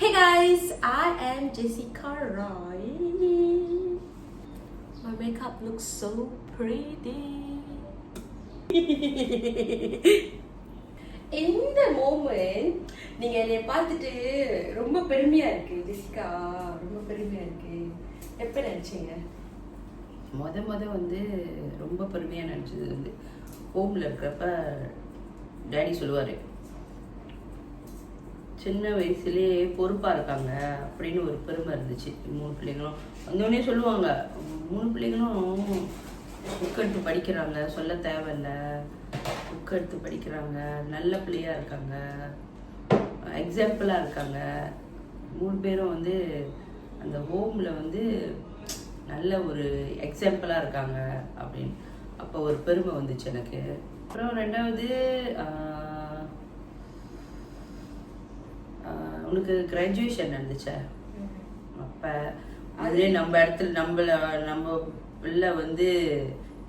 Hey guys, I am Jessica Roy. My makeup looks so pretty. இந்த moment நீங்க என்னை பார்த்துட்டு ரொம்ப பெருமையா இருக்கு ஜெசிகா, ரொம்ப பெருமையா இருக்கு. எப்ப நினைச்சீங்க? முத வந்து ரொம்ப பெருமையாக நினச்சது வந்து ஹோமில் இருக்கிறப்ப டேடி சொல்லுவார், சின்ன வயசுலேயே பொறுப்பாக இருக்காங்க அப்படின்னு ஒரு பெருமை இருந்துச்சு. 3 பிள்ளைங்களும் வந்தோடனே சொல்லுவாங்க, 3 பிள்ளைங்களும் புக் எடுத்து படிக்கிறாங்க, சொல்ல தேவையில்லை, புக் எடுத்து படிக்கிறாங்க, நல்ல பிள்ளையாக இருக்காங்க, எக்ஸாம்பிளாக இருக்காங்க. 3 பேரும் வந்து அந்த ஹோமில் வந்து நல்ல ஒரு எக்ஸாம்பிளாக இருக்காங்க அப்படின்னு அப்போ ஒரு பெருமை வந்துச்சு எனக்கு. அப்புறம் 2வது உனக்கு கிராஜுவேஷன் நடந்துச்சா அப்போ அதுலேயே நம்ம இடத்துல நம்ம பிள்ளை வந்து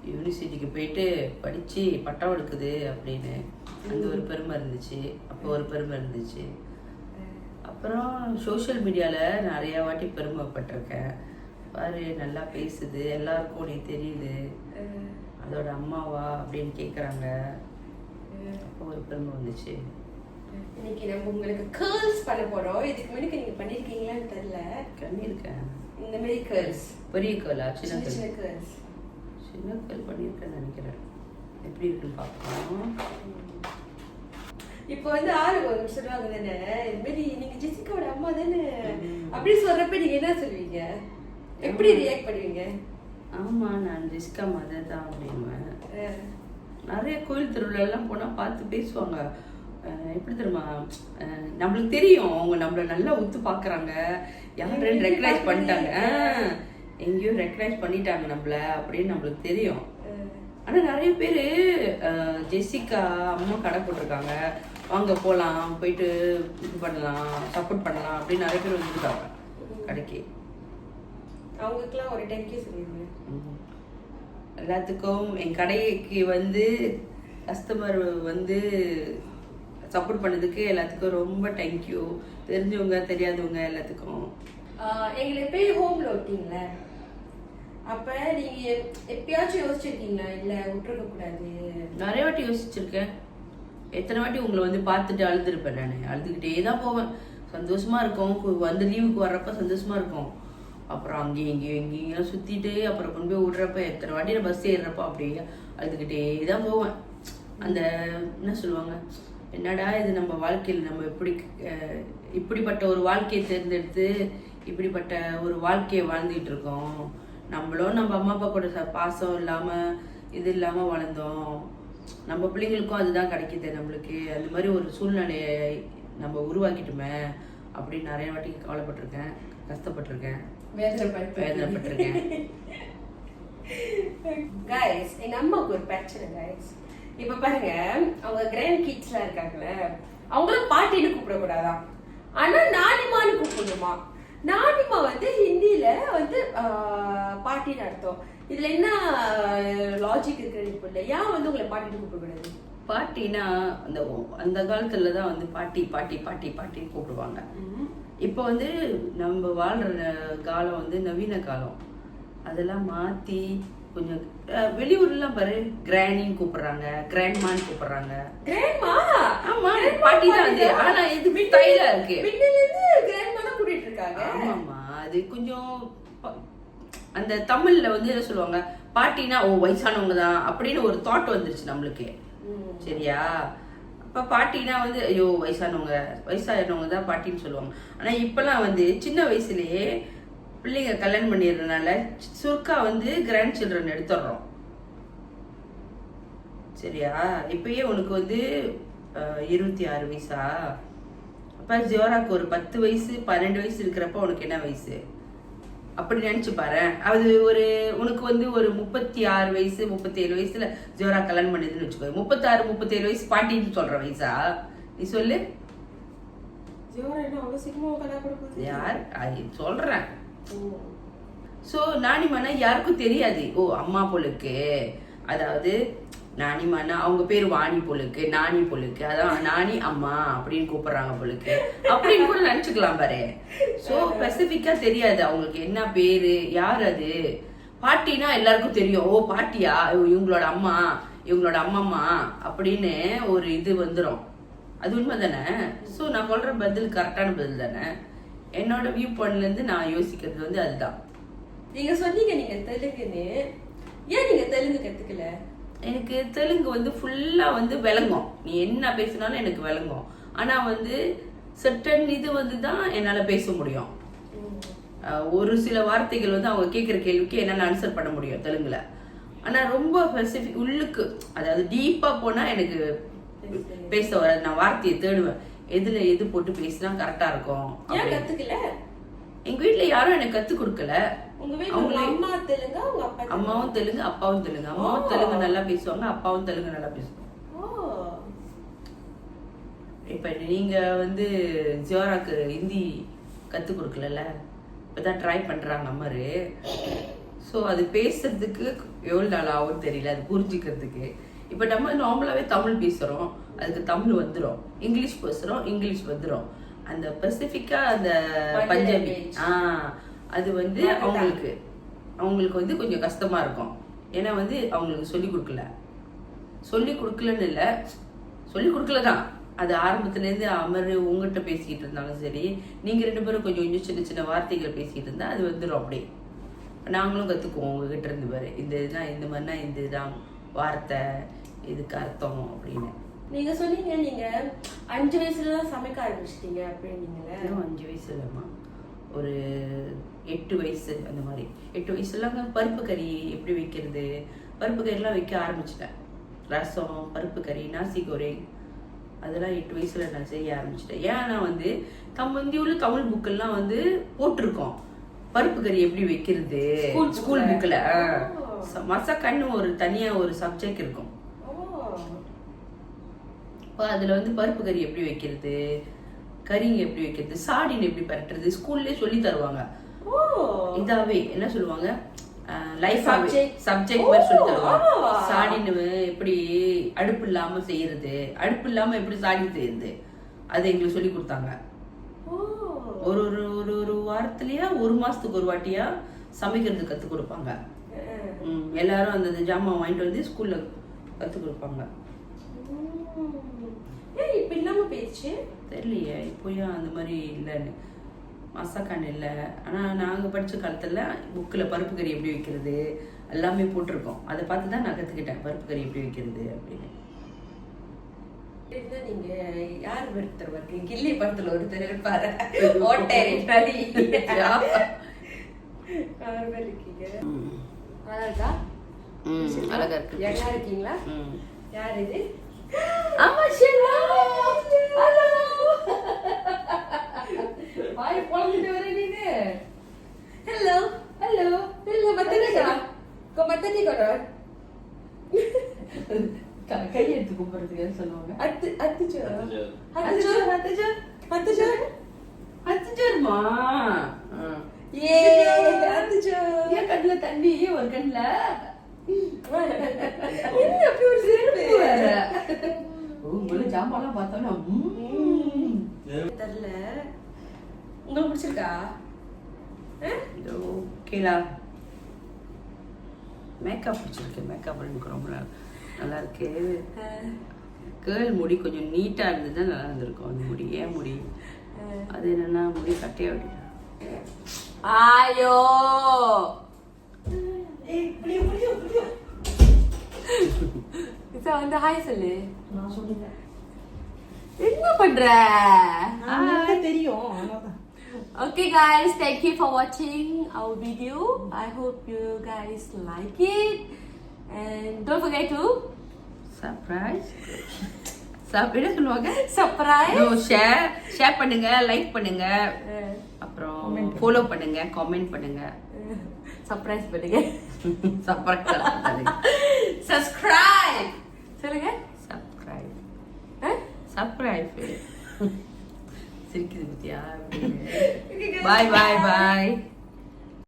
யூனிவர்சிட்டிக்கு போயிட்டு படித்து பட்டம் எடுக்குது அப்படின்னு அந்த ஒரு பெருமை இருந்துச்சு. அப்போ ஒரு பெருமை இருந்துச்சு. அப்புறம் சோஷியல் மீடியாவில் நிறையா வாட்டி பெருமைப்பட்டிருக்கேன். பாரு நல்லா பேசுது, எல்லாருக்கும் நீ தெரியுது, அதோட அம்மாவா அப்படின்னு கேட்குறாங்க. அப்போ ஒரு பெருமை வந்துச்சு. இன்னைக்கு நம்ம உங்களுக்கு கேர்ள்ஸ் பண்ண போறோம். இதுக்கு முன்னாடி நீங்க பண்ணிருக்கீங்களான்னு தெரியல. பண்ணியிருக்கேன். இந்த மாதிரி கேர்ள்ஸ், பெரிய கேர்ளா? சின்ன கேர்ள்ஸ், சின்ன கேர்ள் பண்ணியிருக்கேன்னு நினைக்கிறேன். எப்படி இருக்குன்னு பார்க்கலாம். இப்போ வந்து ஆரம்பம் சொல்லுவாங்க தானே, இந்த மாதிரி நீங்க ஜெசிகாவோட அம்மா தானே அப்படி சொல்றப்ப நீங்க என்ன சொல்லுவீங்க? எப்படி ரியாக்ட் பண்ணுவீங்க? ஆமாம், நான் ஜெசிகா மதர் தான் அப்படின்வேன். நிறைய கோயில் திருவிழாலாம் போனால் பார்த்து பேசுவாங்க. எப்படி தெரியுமா, நம்மளுக்கு தெரியும் அவங்க நம்மள நல்லா உத்து பார்க்குறாங்க, யாரும் ரெக்கக்னைஸ் பண்ணிட்டாங்க, எங்கேயும் ரெக்கக்னைஸ் பண்ணிட்டாங்க நம்மள அப்படின்னு நம்மளுக்கு தெரியும். ஆனால் நிறைய பேர் ஜெசிகா அம்மா கடை போட்டிருக்காங்க, வாங்க போகலாம், போயிட்டு இது பண்ணலாம், சப்போர்ட் பண்ணலாம் அப்படின்னு நிறைய பேர் வந்துருக்காங்க கடைக்கு. அவங்களுக்குலாம் ஒரு தேங்க்யூ சொல்லிடுங்க. எல்லாத்துக்கும் என் கடைக்கு வந்து கஸ்டமர் வந்து சப்போர்ட் பண்ணதுக்கு எல்லாத்துக்கும் ரொம்ப தேங்க்யூ. தெரிஞ்சவங்க தெரியாதவங்க எல்லாத்துக்கும். எங்களை போய் ஹோம்ல விட்டீங்களே, அப்ப நீங்க எப்பயாச்சும் யோசிச்சிருக்கீங்களா இல்ல விட்டுருக்க கூடாது? நிறைய வாட்டி யோசிச்சிருக்கேன். எத்தனை வாட்டி உங்களை வந்து பார்த்துட்டு அழுதுருப்பேன். நான் அழுதுகிட்டே தான் போவேன். சந்தோஷமா இருக்கும், வந்து லீவுக்கு வர்றப்ப சந்தோஷமா இருக்கும். அப்புறம் எங்கேயும் சுத்திட்டு அப்புறம் கொண்டு போய் விடுறப்ப எத்தனை வாட்டி நான் பஸ் ஏறுறப்ப அப்படியே அழுதுகிட்டே தான் போவேன். அந்த என்ன சொல்லுவாங்க, என்னடா இது நம்ம வாழ்க்கையில் நம்ம இப்படிப்பட்ட ஒரு வாழ்க்கையை தேர்ந்தெடுத்து இப்படிப்பட்ட ஒரு வாழ்க்கையை வாழ்ந்துகிட்டு இருக்கோம். நம்மளும் நம்ம அம்மா அப்பா கூட பாசம் இல்லாமல் இது இல்லாமல் வளர்ந்தோம். நம்ம பிள்ளைங்களுக்கும் அதுதான் கிடைக்குது நம்மளுக்கு. அந்த மாதிரி ஒரு சூழ்நிலையை நம்ம உருவாக்கிட்டோமே அப்படின்னு நிறைய வாட்டி கவலைப்பட்டிருக்கேன், கஷ்டப்பட்டிருக்கேன், வேதனைப்பட்டிருக்கேன். கைஸ், எங்க அம்மாவுக்கு ஒரு பிரச்சனை கைஸ். இப்ப பாருங்க, அவங்க கிராண்ட் கிட்ஸ்லாம் இருக்காங்களே, அவங்களும் பாட்டின்னு கூப்பிடக்கூடாதான், ஆனா நானிமான்னு கூப்பிடணுமா. நானிமா வந்து ஹிந்தியில வந்து பாட்டின்னு அர்த்தம். இதுல என்ன லாஜிக் இருக்குன்னு புரியல. ஏன் வந்து உங்களை பாட்டின்னு கூப்பிடக்கூடாது? பாட்டினா அந்த காலத்துல தான் வந்து பாட்டி பாட்டி பாட்டி பாட்டின்னு கூப்பிடுவாங்க. இப்போ வந்து நம்ம வாழ்ற காலம் வந்து நவீன காலம். அதெல்லாம் மாத்தி கொஞ்சம் வெளியூர்லாம் பாரு கிராண்டின்னு கூப்பிடுறாங்க, கிராண்ட்மான்னு கூப்பிடுறாங்க. கிராண்ட்மா? ஆமா, பாட்டி தான் அது. ஆனா இது ஸ்டைலா இருக்கு. பின்னலேருந்து கிராண்ட்மா கூட்டிட்டு இருக்காங்க. ஆமாமா, அது கொஞ்சம் அந்த தமிழ்ல வந்து என்ன சொல்லுவாங்க, பாட்டினா ஓ வயசானவங்க தான் அப்படின்னு ஒரு தாட் வந்துருச்சு நம்மளுக்கு. சரியா? அப்ப பாட்டினா வந்து ஐயோ வயசானவங்க தான் பாட்டின்னு சொல்லுவாங்க. ஆனா இப்பெல்லாம் வந்து சின்ன வயசுலயே பிள்ளைங்க கல்யாணம் பண்ணிடுறதுனால சுருக்கா வந்து கிராண்ட் சில்ட்ரன் எடுத்துடுறோம். சரியா? இப்பயே உனக்கு வந்து 26 வயசா? அப்ப ஜோராக்கு ஒரு 10 வயசு 12 வயசு இருக்கிறப்ப உனக்கு என்ன வயசு? அப்படி நினைச்சு பாரு. அது ஒரு உனக்கு வந்து ஒரு 36 வயசு 37 வயசுல ஜோரா கல்யாணம் பண்ணுதுன்னு வச்சுக்கோ. 36 37 வயசு பாட்டின்னு சொல்ற வயசா? நீ சொல்லு. யார் சொல்றேன். சோ நானிமானா யாருக்கும் தெரியாது. ஓ அம்மா பொழுக்கு, அதாவது நானிமானா அவங்க பேர் வாணி பொழுக்கு, நானி பொழுக்கு, அதான் நானி அம்மா அப்படின்னு கூப்பிடுறாங்க பொழுக்கு அப்படின்னு கூட நினைச்சுக்கலாம் பாரு. ஸோ ஸ்பெசிஃபிக்கா தெரியாது அவங்களுக்கு என்ன பேரு, யார் அது. பாட்டினா எல்லாருக்கும் தெரியும், ஓ பாட்டியா, இவங்களோட அம்மா, இவங்களோட அம்மம்மா அப்படின்னு ஒரு இது வந்துடும். அது உண்மை தானே? ஸோ நான் சொல்ற பதில் கரெக்டான பதில் தானே? என்னோட வியூ பாயிண்ட்ல இருந்து நான் யோசிக்கிறது வந்து அதுதான். நீங்க சொன்னீங்க நீங்க தெலுங்குன்னு, ஏன் நீங்க தெலுங்கு கத்துக்கல? எனக்கு தெலுங்கு வந்து ஃபுல்லா வந்து விளங்கும், நீ என்ன பேசினாலும் எனக்கு விளங்கும். ஆனா வந்து சர்டன் இது வந்து தான் என்னால பேச முடியும். ஒரு சில வார்த்தைகள் வந்து அவங்க கேட்குற கேள்விக்கு என்னால ஆன்சர் பண்ண முடியும் தெலுங்குல. ஆனா ரொம்ப ஸ்பெசிஃபிக் உள்ளுக்கு, அதாவது டீப்பா போனா எனக்கு பேச வராது. நான் வார்த்தையை தேடுவேன், எதுல எது போட்டு பேசினா கரெக்டா இருக்கும். கத்துக்கல? எங்க வீட்டுல யாரும் எனக்கு கத்து கொடுக்கல. அம்மா தெலுங்கு, அம்மாவும் தெலுங்கு, அப்பாவும் தெலுங்கு. அம்மாவும் தெலுங்கு நல்லா பேசுவாங்க, அப்பாவும் தெலுங்கு நல்லா பேசுவாங்க. இப்ப நீங்க வந்து ஜியோராக்கு ஹிந்தி கத்து கொடுக்கல, இப்பதான் ட்ரை பண்றாங்க அம்மாரு. ஸோ அது பேசுறதுக்கு எவ்வளவு நாள் ஆகும் தெரியல, அது புரிஞ்சுக்கிறதுக்கு. இப்ப நம்ம நார்மலாவே தமிழ் பேசுறோம், அதுக்கு தமிழ் வந்துடும். இங்கிலீஷ் பேசுறோம், இங்கிலீஷ் வந்துடும். அந்த ஸ்பெசிஃபிக்கா அந்த பஞ்சாபி அது வந்து அவங்களுக்கு வந்து கொஞ்சம் கஷ்டமா இருக்கும். ஏன்னா வந்து அவங்களுக்கு சொல்லி கொடுக்கலன்னு இல்லை, சொல்லி கொடுக்கலதான். அது ஆரம்பத்துல இருந்து அமர் உங்ககிட்ட பேசிக்கிட்டு இருந்தாலும் சரி, நீங்க 2 பேரும் கொஞ்சம் கொஞ்சம் சின்ன சின்ன வார்த்தைகளை பேசிட்டு இருந்தா அது வந்துடும். அப்படியே நாங்களும் கத்துக்குவோம் உங்ககிட்ட இருந்து பாரு, இந்த இதுதான் இந்த மாதிரினா இந்த இதுதான் வார்த்தை, இதுக்கு அர்த்தம் அப்படின்னு. நீங்க சொன்னீங்க நீங்க 5 வயசுலதான் சமைக்க ஆரம்பிச்சிட்டீங்க அப்படின்னீங்களே. 5 வயசு இல்லம்மா, ஒரு 8 வயசு அந்த மாதிரி. 8 வயசுல பருப்பு கறி எப்படி வைக்கிறது, பருப்பு கறிலாம் வைக்க ஆரம்பிச்சிட்டேன். ரசம், பருப்பு கறி, நாசி கோரிங், அதெல்லாம் 8 வயசுல நான் செய்ய ஆரம்பிச்சிட்டேன். ஏன்னா வந்து இந்தியுள்ள தமிழ் புக்கெல்லாம் வந்து போட்டிருக்கோம் பருப்பு கறி எப்படி வைக்கிறது. ஸ்கூல் புக்ல மசக்கன்னு ஒரு தனியா ஒரு சப்ஜெக்ட் இருக்கும். அதுல வந்து பருப்பு கறி எப்படி வைக்கிறது, கறிங்க எப்படி வைக்கிறது, சாடின் எப்படி பரட்டுறது ஸ்கூல்லே சொல்லி தருவாங்க. இதாவே என்ன சொல்லுவாங்க, லைஃப் சப்ஜெக்ட் மாதிரி சொல்லி தருவாங்க. சாடின் எப்படி அடுப்பு இல்லாம செய்யறது, அடுப்பு இல்லாம எப்படி சாடி செய்யறது, அதை எங்களுக்கு சொல்லி கொடுத்தாங்க. ஒரு ஒரு ஒரு வாரத்திலயா ஒரு மாசத்துக்கு ஒரு வாட்டியா சமைக்கிறது கத்து கொடுப்பாங்க. எல்லாரும் அந்த ஜாமான் வாங்கிட்டு வந்து ஸ்கூல்ல கத்து கொடுப்பாங்க. இப்ப இல்லாம போயிடுச்சு தெரியலையே, இப்போயா அந்த மாதிரி இல்லைன்னு மசாக்கான் இல்லை. ஆனா நாங்க படிச்ச காலத்துல புக்ல பருப்பு கறி எப்படி வைக்கிறது எல்லாமே போட்டிருக்கோம். அதை பார்த்துதான் நான் கத்துக்கிட்டேன் பருப்பு கறி எப்படி வைக்கிறது அப்படின்னு. நீங்க யார் ஒருத்தர் இருக்கீங்க, கில்லி படத்துல ஒருத்தர் இருப்பாரு, அழகா அழகா இருக்கு. எங்க இருக்கீங்களா? யார் இது? ஆமா ஷெல்லா. ஹலோ. பாய் போலிட்டு வரே நீங்க. ஹலோ ஹலோ ஹலோ மத்தனிகா மத்தனி கரோ. கை எடுத்து கூப்பிடுறதுக்கு சொல்லுவாங்க. அத்துஜோர்மா. ஏ அத்துஜோ. ஏன் கண்ணுல தண்ணி ஒரு கண்ணுல என்ன அப்படி ஒரு சிரிப்பு வேற. உங்களை ஜாமான்லாம் பார்த்தோன்னா தெரியல. உங்களுக்கு பிடிச்சிருக்கா? ஓகேலா. மேக்கப் பிடிச்சிருக்கு, மேக்கப் எனக்கு ரொம்ப நல்லா இருக்கு. கேர்ள் முடி கொஞ்சம் நீட்டா இருந்ததுன்னா நல்லா இருந்திருக்கும். அந்த முடி ஏன் முடி அது என்னன்னா முடி கட்டையா விட்டு. ஆயோ வந்து ஹாய் சொல்லு. நான் சொல்லுங்க என்ன பண்ற தெரியும். Okay guys, thank you for watching our video. I hope you guys like it and don't forget to என்ன சொல்லுவாங்க, subscribe, ஷேர் பண்ணுங்க, லைக் பண்ணுங்க, அப்புறம் ஃபாலோ பண்ணுங்க, கமெண்ட் பண்ணுங்க, சர்ப்ரைஸ் பண்ணுங்க, சப்ஸ்கிரைப் சொல்லுங்க, சப்ஸ்கிரைப் சிரிக்குது பத்தியா. பாய் பாய் பாய்.